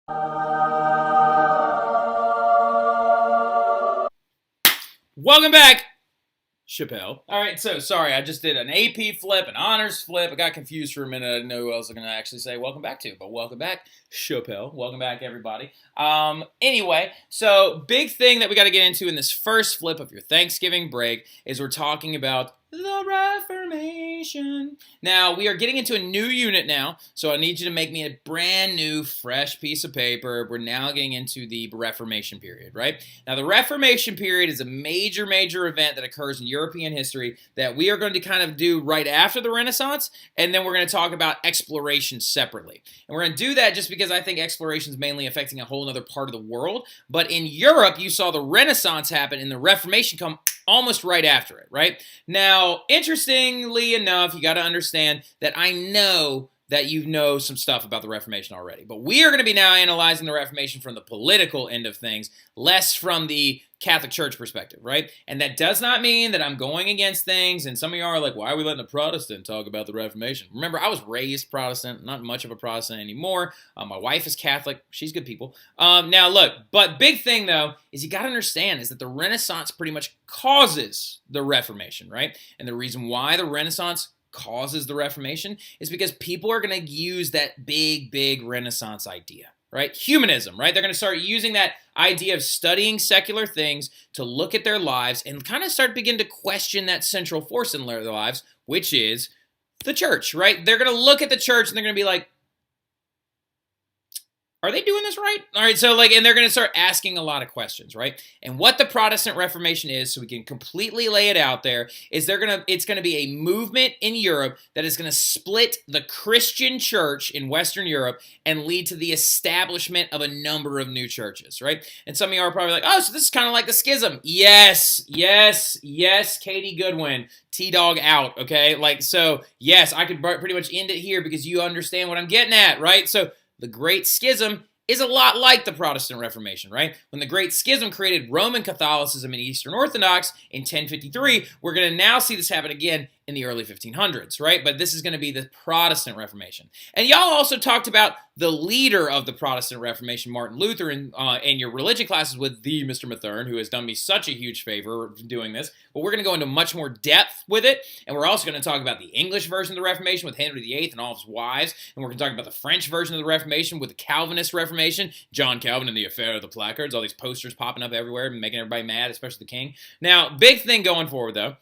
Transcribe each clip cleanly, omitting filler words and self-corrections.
Welcome back, Chappelle. All right, so sorry, I just did an AP flip, an honors flip. I got confused for a minute. I didn't know who else I was going to actually say welcome back to, but welcome back, Chappelle. Welcome back, everybody. Anyway, so big thing that we got to get into in this first flip of your Thanksgiving break is we're talking about the Reformation. Now, we are getting into a new unit now, so I need you to make me a brand new, fresh piece of paper. We're now getting into the Reformation period, right? Now, the Reformation period is a major, major event that occurs in European history that we are going to kind of do right after the Renaissance, and then we're going to talk about exploration separately. And we're going to do that just because I think exploration is mainly affecting a whole other part of the world. But in Europe, you saw the Renaissance happen and the Reformation come almost right after it, right? Now, interestingly enough, you got to understand that I know that you know some stuff about the Reformation already. But we are going to be now analyzing the Reformation from the political end of things, less from the Catholic Church perspective, right? And that does not mean that I'm going against things, and some of you are like, why are we letting a Protestant talk about the Reformation? Remember, I was raised Protestant, not much of a Protestant anymore. My wife is Catholic. She's good people. Now, look, but big thing, though, is you got to understand is that the Renaissance pretty much causes the Reformation, right? And the reason why the Renaissance causes the Reformation is because people are going to use that big Renaissance idea, right? Humanism, right? They're going to start using that idea of studying secular things to look at their lives and kind of begin to question that central force in their lives, which is the church, right? They're going to look at the church and they're going to be like, are they doing this right? All right, so and they're going to start asking a lot of questions, right? And what the Protestant Reformation is, so we can completely lay it out there, is it's going to be a movement in Europe that is going to split the Christian church in Western Europe and lead to the establishment of a number of new churches, right? And some of you are probably like, oh, so this is kind of like the schism. Yes, Katie Goodwin. T-Dog out, okay? So, yes, I could pretty much end it here because you understand what I'm getting at, right? So, the Great Schism is a lot like the Protestant Reformation, right? When the Great Schism created Roman Catholicism and Eastern Orthodox in 1053, we're going to now see this happen again in the early 1500s, right? But this is going to be the Protestant Reformation. And y'all also talked about the leader of the Protestant Reformation, Martin Luther, in your religion classes with the Mr. Mathern, who has done me such a huge favor doing this. But we're going to go into much more depth with it. And we're also going to talk about the English version of the Reformation with Henry VIII and all of his wives. And we're going to talk about the French version of the Reformation with the Calvinist Reformation, John Calvin and the Affair of the Placards, all these posters popping up everywhere and making everybody mad, especially the king. Now, big thing going forward, though,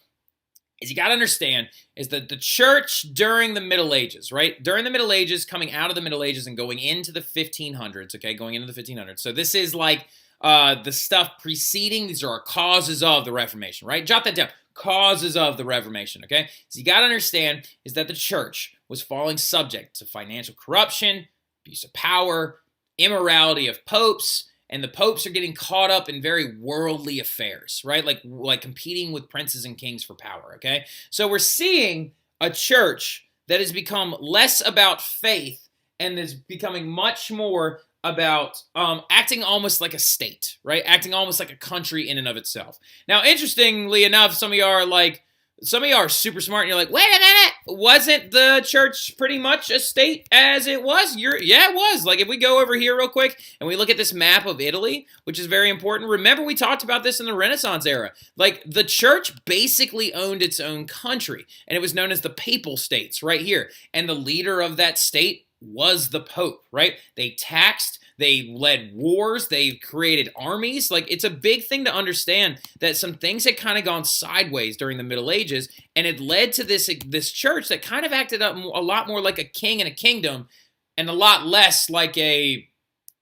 is you got to understand is that the church during the Middle Ages, right? During the Middle Ages, coming out of the Middle Ages and going into the 1500s, okay? Going into the 1500s. So this is like the stuff preceding. These are our causes of the Reformation, right? Jot that down. Causes of the Reformation, okay? So you got to understand is that the church was falling subject to financial corruption, abuse of power, immorality of popes, and the popes are getting caught up in very worldly affairs, right? Like competing with princes and kings for power, okay? So we're seeing a church that has become less about faith and is becoming much more about acting almost like a state, right? Acting almost like a country in and of itself. Now, interestingly enough, some of you are super smart and you're like, wait a minute, wasn't the church pretty much a state as it was? Yeah, it was. Like if we go over here real quick and we look at this map of Italy, which is very important. Remember we talked about this in the Renaissance era. Like the church basically owned its own country and it was known as the Papal States right here. And the leader of that state was the Pope, right? They taxed, they led wars, they created armies. Like it's a big thing to understand that some things had kind of gone sideways during the Middle Ages, and it led to this church that kind of acted up a lot more like a king and a kingdom, and a lot less like a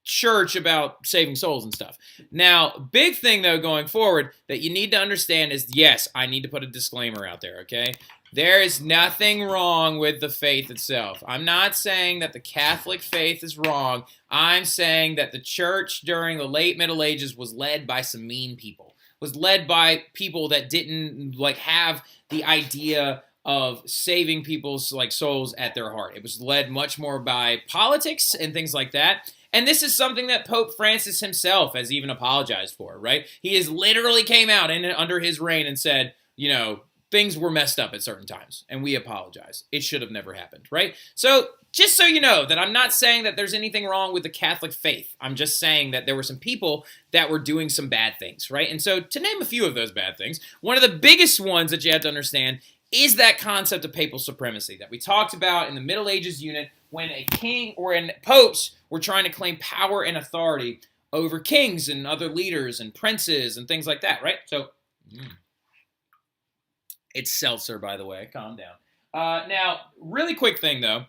church about saving souls and stuff. Now, big thing though going forward that you need to understand is, yes, I need to put a disclaimer out there, okay? There is nothing wrong with the faith itself. I'm not saying that the Catholic faith is wrong. I'm saying that the church during the late Middle Ages was led by some mean people. Was led by people that didn't have the idea of saving people's souls at their heart. It was led much more by politics and things like that. And this is something that Pope Francis himself has even apologized for, right? He has literally came out under his reign and said, things were messed up at certain times, and we apologize. It should have never happened, right? So just so you know that I'm not saying that there's anything wrong with the Catholic faith. I'm just saying that there were some people that were doing some bad things, right? And so to name a few of those bad things, one of the biggest ones that you have to understand is that concept of papal supremacy that we talked about in the Middle Ages unit when a king or when popes were trying to claim power and authority over kings and other leaders and princes and things like that, right? So, it's seltzer, by the way. Calm down. Now, really quick thing, though.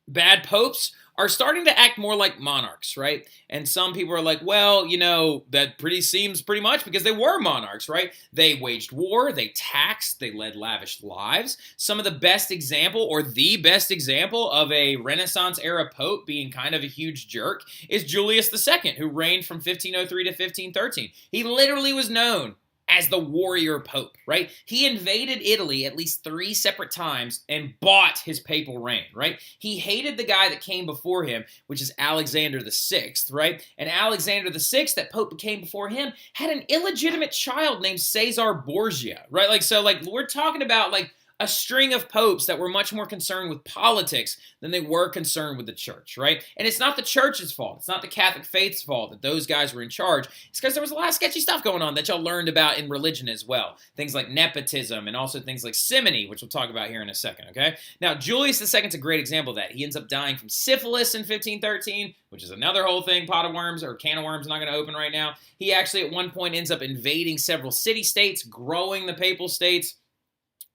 Bad popes are starting to act more like monarchs, right? And some people are like, well, you know, that seems pretty much because they were monarchs, right? They waged war, they taxed, they led lavish lives. Some of the best example, or the best example of a Renaissance-era pope being kind of a huge jerk is Julius II, who reigned from 1503 to 1513. He literally was known as the warrior pope, right? He invaded Italy at least 3 separate times and bought his papal reign, right? He hated the guy that came before him, which is Alexander VI, right? And Alexander VI, that pope became before him, had an illegitimate child named Caesar Borgia, right? We're talking about a string of popes that were much more concerned with politics than they were concerned with the church, right? And it's not the church's fault. It's not the Catholic faith's fault that those guys were in charge. It's because there was a lot of sketchy stuff going on that y'all learned about in religion as well. Things like nepotism and also things like simony, which we'll talk about here in a second, okay? Now, Julius II is a great example of that. He ends up dying from syphilis in 1513, which is another whole thing, pot of worms, or can of worms, not going to open right now. He actually at one point ends up invading several city-states, growing the papal states.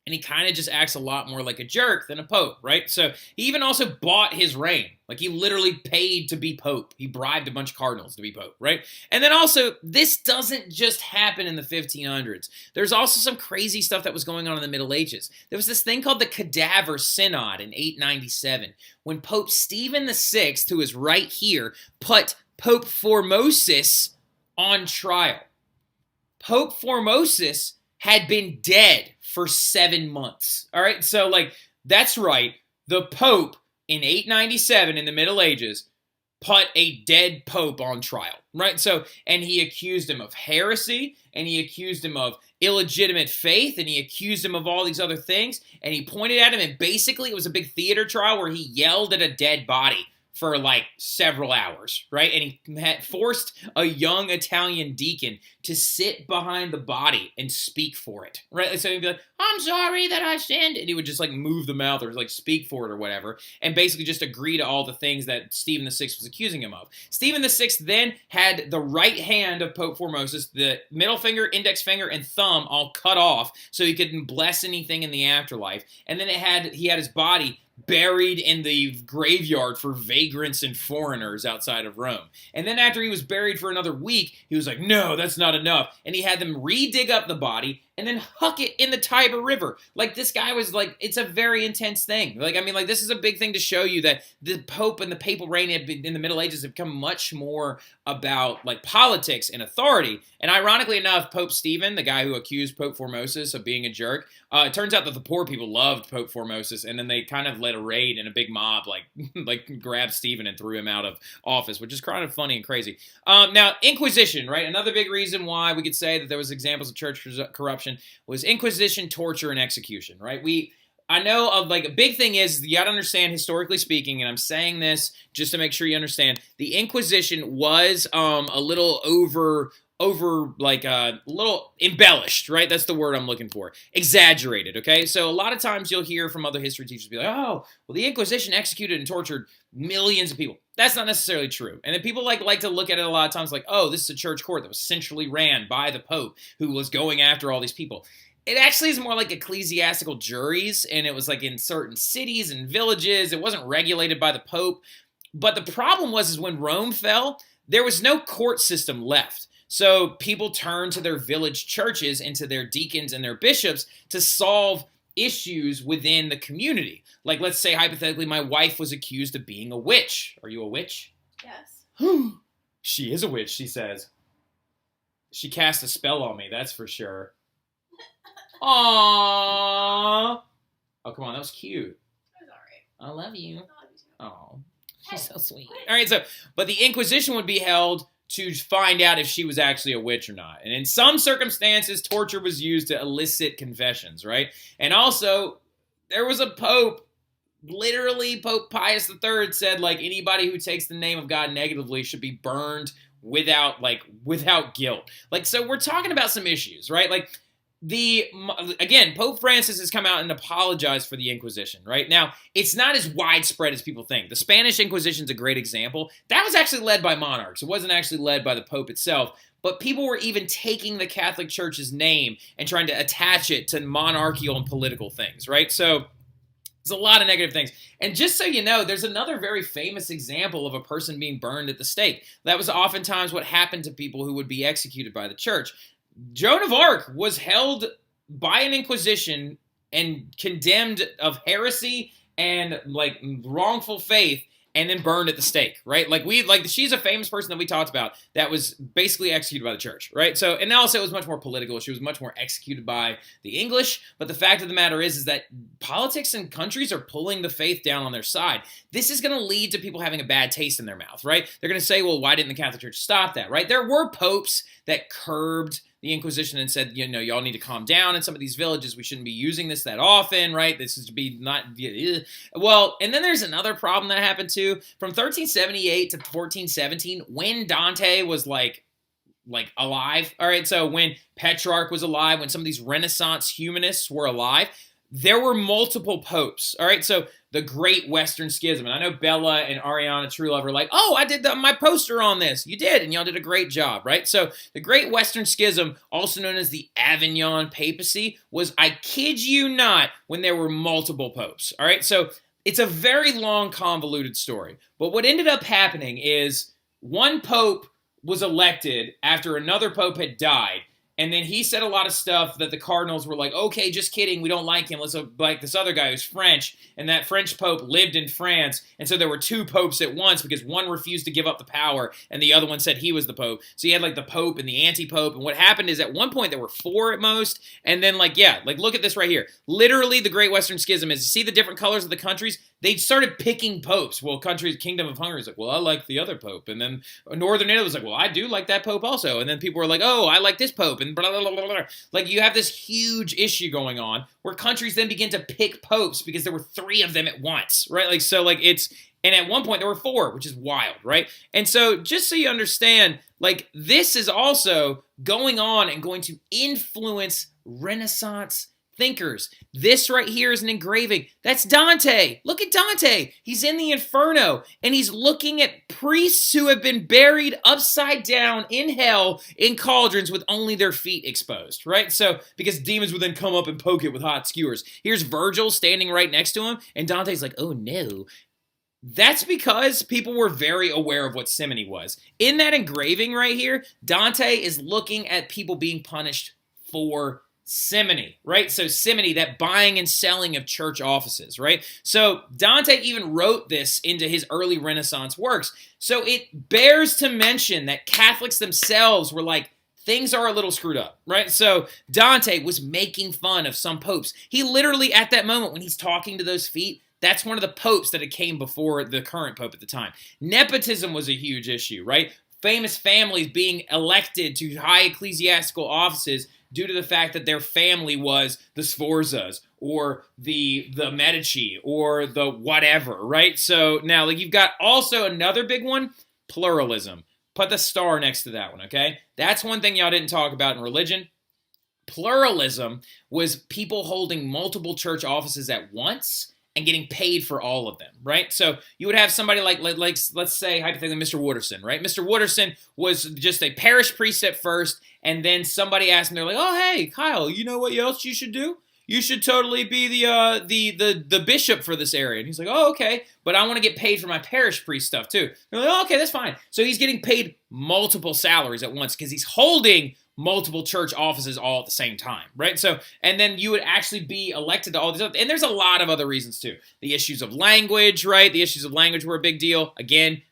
And he kind of just acts a lot more like a jerk than a pope, right? So he even also bought his reign. Like, he literally paid to be pope. He bribed a bunch of cardinals to be pope, right? And then also, this doesn't just happen in the 1500s. There's also some crazy stuff that was going on in the Middle Ages. There was this thing called the Cadaver synod in 897, when Pope Stephen VI, who is right here, put Pope Formosus on trial. Pope Formosus had been dead for 7 months. All right, so that's right. The Pope in 897 in the Middle Ages put a dead Pope on trial, right? So, and he accused him of heresy, and he accused him of illegitimate faith, and he accused him of all these other things, and he pointed at him, and basically it was a big theater trial where he yelled at a dead body for several hours, right? And he had forced a young Italian deacon to sit behind the body and speak for it, right? So he'd be like, I'm sorry that I sinned. And he would just move the mouth or speak for it or whatever, and basically just agree to all the things that Stephen VI was accusing him of. Stephen VI then had the right hand of Pope Formosus, the middle finger, index finger, and thumb all cut off so he couldn't bless anything in the afterlife. And then he had his body buried in the graveyard for vagrants and foreigners outside of Rome. And then after he was buried for another week, he was like, no, that's not enough. And he had them re-dig up the body and then huck it in the Tiber River. This guy was it's a very intense thing. This is a big thing to show you that the Pope and the papal reign in the Middle Ages have become much more about politics and authority. And ironically enough, Pope Stephen, the guy who accused Pope Formosus of being a jerk, it turns out that the poor people loved Pope Formosus, and then they kind of led a raid and a big mob, grabbed Stephen and threw him out of office, which is kind of funny and crazy. Now, Inquisition, right? Another big reason why we could say that there was examples of church corruption was Inquisition, torture, and execution, right? I know of a big thing is you got to understand, historically speaking, and I'm saying this just to make sure you understand, the Inquisition was a little a little embellished, right? That's the word I'm looking for. Exaggerated, okay? So a lot of times you'll hear from other history teachers be like, oh, well, the Inquisition executed and tortured millions of people. That's not necessarily true. And then people like to look at it a lot of times oh, this is a church court that was centrally ran by the Pope who was going after all these people. It actually is more like ecclesiastical juries, and it was in certain cities and villages. It wasn't regulated by the Pope. But the problem is when Rome fell, there was no court system left. So people turned to their village churches and to their deacons and their bishops to solve issues within the community. Let's say, hypothetically, my wife was accused of being a witch. Are you a witch? Yes. She is a witch, she says. She cast a spell on me, that's for sure. Aww. Oh, come on, that was cute. That was all right. I love you. I love you too. Oh, she's so sweet. All right, but the Inquisition would be held to find out if she was actually a witch or not. And in some circumstances, torture was used to elicit confessions, right? And also, there was a pope literally Pope Pius III said, like, anybody who takes the name of God negatively should be burned without guilt. Like, so we're talking about some issues, right? Like, again, Pope Francis has come out and apologized for the Inquisition, right? Now, it's not as widespread as people think. The Spanish Inquisition is a great example. That was actually led by monarchs. It wasn't actually led by the Pope itself, but people were even taking the Catholic Church's name and trying to attach it to monarchical and political things, right? So there's a lot of negative things. And just so you know, there's another very famous example of a person being burned at the stake. That was oftentimes what happened to people who would be executed by the church. Joan of Arc was held by an Inquisition and condemned of heresy and like wrongful faith, and then burned at the stake, right? She's a famous person that we talked about that was basically executed by the church, right? So, and also it was much more political. She was much more executed by the English. But the fact of the matter is that politics and countries are pulling the faith down on their side. This is going to lead to people having a bad taste in their mouth, right? They're going to say, well, why didn't the Catholic Church stop that, right? There were popes that curbed the Inquisition and said, you know, y'all need to calm down in some of these villages. We shouldn't be using this that often, right? This is to be not... Well, and then there's another problem that happened too. From 1378 to 1417, when Dante was like alive, all right, so when Petrarch was alive, when some of these Renaissance humanists were alive, there were multiple popes, all right? So the Great Western Schism, and I know Bella and Ariana Truelove are like, oh, I did my poster on this. You did, and y'all did a great job, right? So the Great Western Schism, also known as the Avignon Papacy, was, I kid you not, when there were multiple popes, all right? So it's a very long, convoluted story. But what ended up happening is one pope was elected after another pope had died, and then he said a lot of stuff that the cardinals were like, okay, just kidding, we don't like him. Let's like this other guy who's French, and that French pope lived in France, and so there were two popes at once because one refused to give up the power, and the other one said he was the pope. So you had like the pope and the anti-pope, and what happened is at one point there were four at most, and then look at this right here. Literally the Great Western Schism is, you see the different colors of the countries? They started picking popes. Well, Kingdom of Hungary is like, well, I like the other pope. And then Northern Italy was like, well, I do like that pope also. And then people were like, oh, I like this pope. And blah, blah, blah, blah, blah. Like, you have this huge issue going on where countries then begin to pick popes because there were three of them at once, right? Like, so, like, it's... And at one point, there were four, which is wild, right? And so, just so you understand, like, this is also going on and going to influence Renaissance thinkers. This right here is an engraving. That's Dante. Look at Dante. He's in the Inferno, and he's looking at priests who have been buried upside down in hell in cauldrons with only their feet exposed, right? So, because demons would then come up and poke it with hot skewers. Here's Virgil standing right next to him, and Dante's like, oh no. That's because people were very aware of what simony was. In that engraving right here, Dante is looking at people being punished for simony, right? So simony, that buying and selling of church offices, right? So Dante even wrote this into his early Renaissance works. So it bears to mention that Catholics themselves were like, things are a little screwed up, right? So Dante was making fun of some popes. He literally, at that moment when he's talking to those feet, that's one of the popes that had came before the current pope at the time. Nepotism was a huge issue, right? Famous families being elected to high ecclesiastical offices due to the fact that their family was the Sforzas or the Medici or the whatever, right? So now, like, you've got also another big one, pluralism. Put the star next to that one, okay? That's one thing y'all didn't talk about in religion. Pluralism was people holding multiple church offices at once and getting paid for all of them, right? So you would have somebody like let's say, hypothetically, Mr. Wooderson, right? Mr. Wooderson was just a parish priest at first, and then somebody asked him, they're like, oh, hey, Kyle, you know what else you should do? You should totally be the bishop for this area. And he's like, oh, okay, but I want to get paid for my parish priest stuff too. They're like, oh, okay, that's fine. So he's getting paid multiple salaries at once because he's holding multiple church offices all at the same time, right? So, and then you would actually be elected to all these other, and there's a lot of other reasons too. The issues of language, right? The issues of language were a big deal. Again,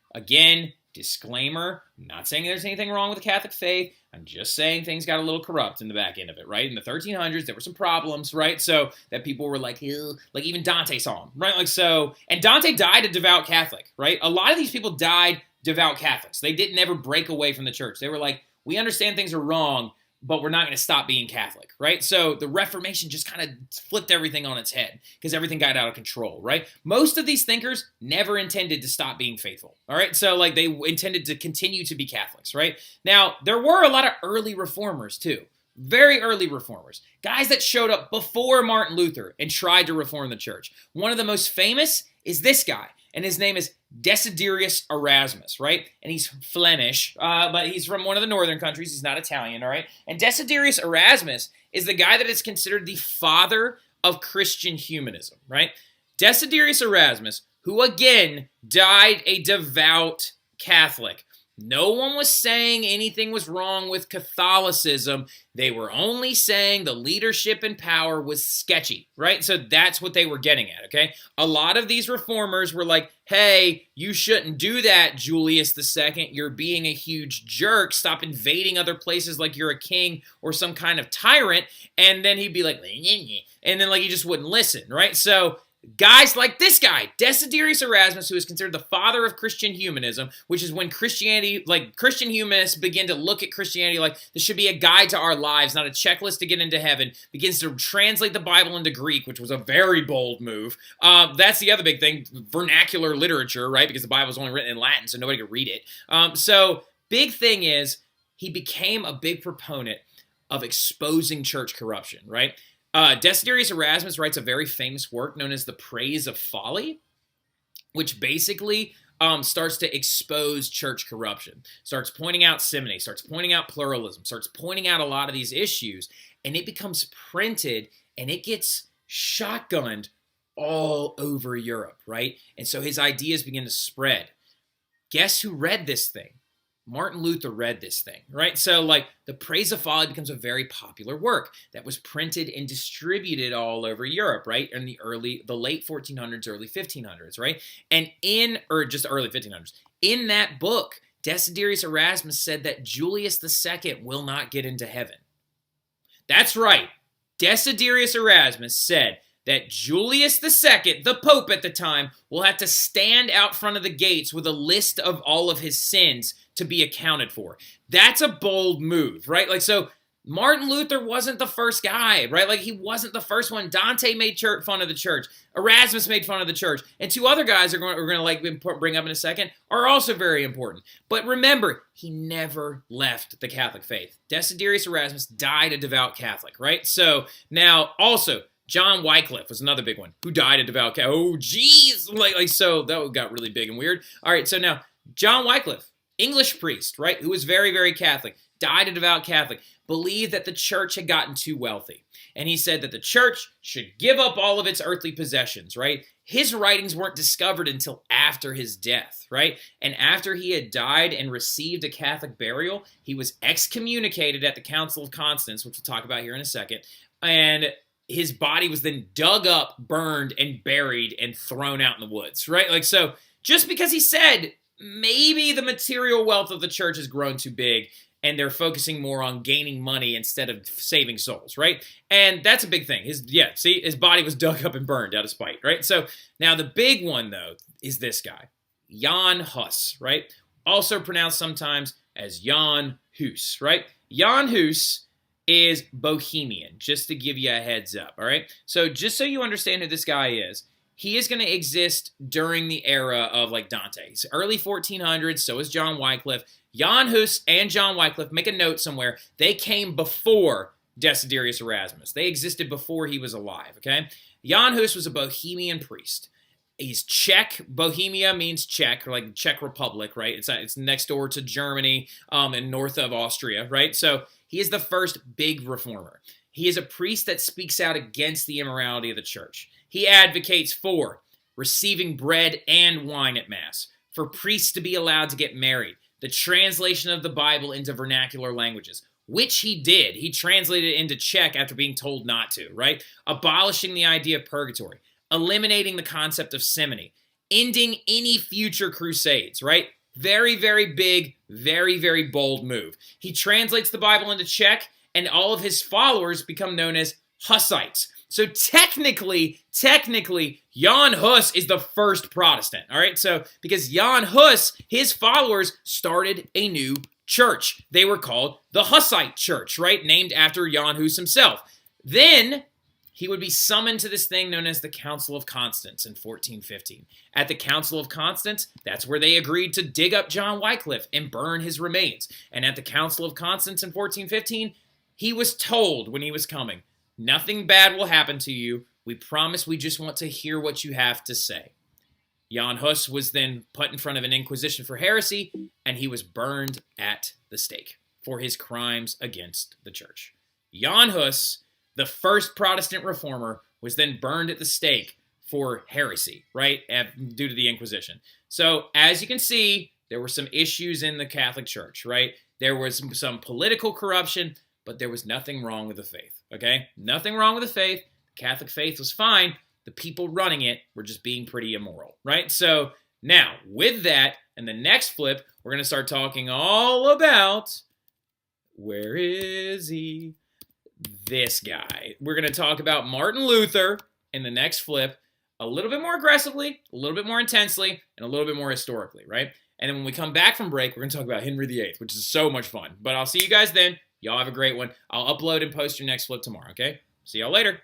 disclaimer, I'm not saying there's anything wrong with the Catholic faith. I'm just saying things got a little corrupt in the back end of it, right? In the 1300s, there were some problems, right? So that people were like, ew. Like even Dante saw him, right? Like so, and Dante died a devout Catholic, right? A lot of these people died devout Catholics. They didn't ever break away from the church. They were like, we understand things are wrong, but we're not going to stop being Catholic, right? So the Reformation just kind of flipped everything on its head because everything got out of control, right? Most of these thinkers never intended to stop being faithful, all right? So like they intended to continue to be Catholics, right? Now, there were a lot of early reformers too. Very early reformers, guys that showed up before Martin Luther and tried to reform the church. One of the most famous is this guy, and his name is Desiderius Erasmus, right? And he's Flemish, but he's from one of the northern countries. He's not Italian, all right? And Desiderius Erasmus is the guy that is considered the father of Christian humanism, right? Desiderius Erasmus, who again died a devout Catholic. No one was saying anything was wrong with Catholicism. They were only saying the leadership and power was sketchy, right? So that's what they were getting at, okay? A lot of these reformers were like, hey, you shouldn't do that, Julius II. You're being a huge jerk. Stop invading other places like you're a king or some kind of tyrant. And then he'd be like, and then like he just wouldn't listen, right? So guys like this guy, Desiderius Erasmus, who is considered the father of Christian humanism, which is when Christianity, like Christian humanists begin to look at Christianity like this should be a guide to our lives, not a checklist to get into heaven, begins to translate the Bible into Greek, which was a very bold move. That's the other big thing, vernacular literature, right? Because the Bible was only written in Latin, so nobody could read it. So big thing is he became a big proponent of exposing church corruption, right? Desiderius Erasmus writes a very famous work known as The Praise of Folly, which basically starts to expose church corruption, starts pointing out simony, starts pointing out pluralism, starts pointing out a lot of these issues, and it becomes printed and it gets shotgunned all over Europe, right? And so his ideas begin to spread. Guess who read this thing? Martin Luther read this thing, right? So like The Praise of Folly becomes a very popular work that was printed and distributed all over Europe, right? In the late 1400s, early 1500s, right? And just early 1500s. In that book, Desiderius Erasmus said that Julius II will not get into heaven. That's right. Desiderius Erasmus said that Julius II, the Pope at the time, will have to stand out front of the gates with a list of all of his sins to be accounted for. That's a bold move, right? Like, so Martin Luther wasn't the first guy, right? Like, he wasn't the first one. Dante made fun of the church. Erasmus made fun of the church. And two other guys we're going to like bring up in a second are also very important. But remember, he never left the Catholic faith. Desiderius Erasmus died a devout Catholic, right? So now also, John Wycliffe was another big one who died a devout Catholic. Oh, geez. So that got really big and weird. All right, so now John Wycliffe, English priest, right, who was very, very Catholic, died a devout Catholic, believed that the church had gotten too wealthy. And he said that the church should give up all of its earthly possessions, right? His writings weren't discovered until after his death, right? And after he had died and received a Catholic burial, he was excommunicated at the Council of Constance, which we'll talk about here in a second, and his body was then dug up, burned, and buried and thrown out in the woods, right? Like, so just because he said maybe the material wealth of the church has grown too big and they're focusing more on gaining money instead of saving souls, right? And that's a big thing. His body was dug up and burned out of spite, right? So now the big one, though, is this guy, Jan Hus, right? Also pronounced sometimes as Jan Hus, right? Jan Hus is Bohemian, just to give you a heads up, all right? So just so you understand who this guy is, he is going to exist during the era of like Dante. It's early 1400s, so is John Wycliffe. Jan Hus and John Wycliffe, make a note somewhere, they came before Desiderius Erasmus. They existed before he was alive, okay? Jan Hus was a Bohemian priest. He's Czech. Bohemia means Czech, or like Czech Republic, right? It's next door to Germany and north of Austria, right? So he is the first big reformer. He is a priest that speaks out against the immorality of the church. He advocates for receiving bread and wine at Mass, for priests to be allowed to get married, the translation of the Bible into vernacular languages, which he did. He translated it into Czech after being told not to, right? Abolishing the idea of purgatory, eliminating the concept of simony, ending any future crusades, right? Very, very big, very, very bold move. He translates the Bible into Czech, and all of his followers become known as Hussites. So technically, Jan Hus is the first Protestant, all right? So because Jan Hus, his followers started a new church. They were called the Hussite Church, right? Named after Jan Hus himself. Then he would be summoned to this thing known as the Council of Constance in 1415. At the Council of Constance, that's where they agreed to dig up John Wycliffe and burn his remains. And at the Council of Constance in 1415, he was told when he was coming, nothing bad will happen to you. We promise we just want to hear what you have to say. Jan Hus was then put in front of an inquisition for heresy, and he was burned at the stake for his crimes against the church. Jan Hus, the first Protestant reformer, was then burned at the stake for heresy, right, due to the Inquisition. So, as you can see, there were some issues in the Catholic Church, right? There was some political corruption, but there was nothing wrong with the faith, okay? Nothing wrong with the faith. The Catholic faith was fine. The people running it were just being pretty immoral, right? So, now, with that, and the next flip, we're going to start talking all about, where is he? This guy. We're going to talk about Martin Luther in the next flip a little bit more aggressively, a little bit more intensely, and a little bit more historically, right? And then when we come back from break, we're going to talk about Henry VIII, which is so much fun. But I'll see you guys then. Y'all have a great one. I'll upload and post your next flip tomorrow, okay? See y'all later.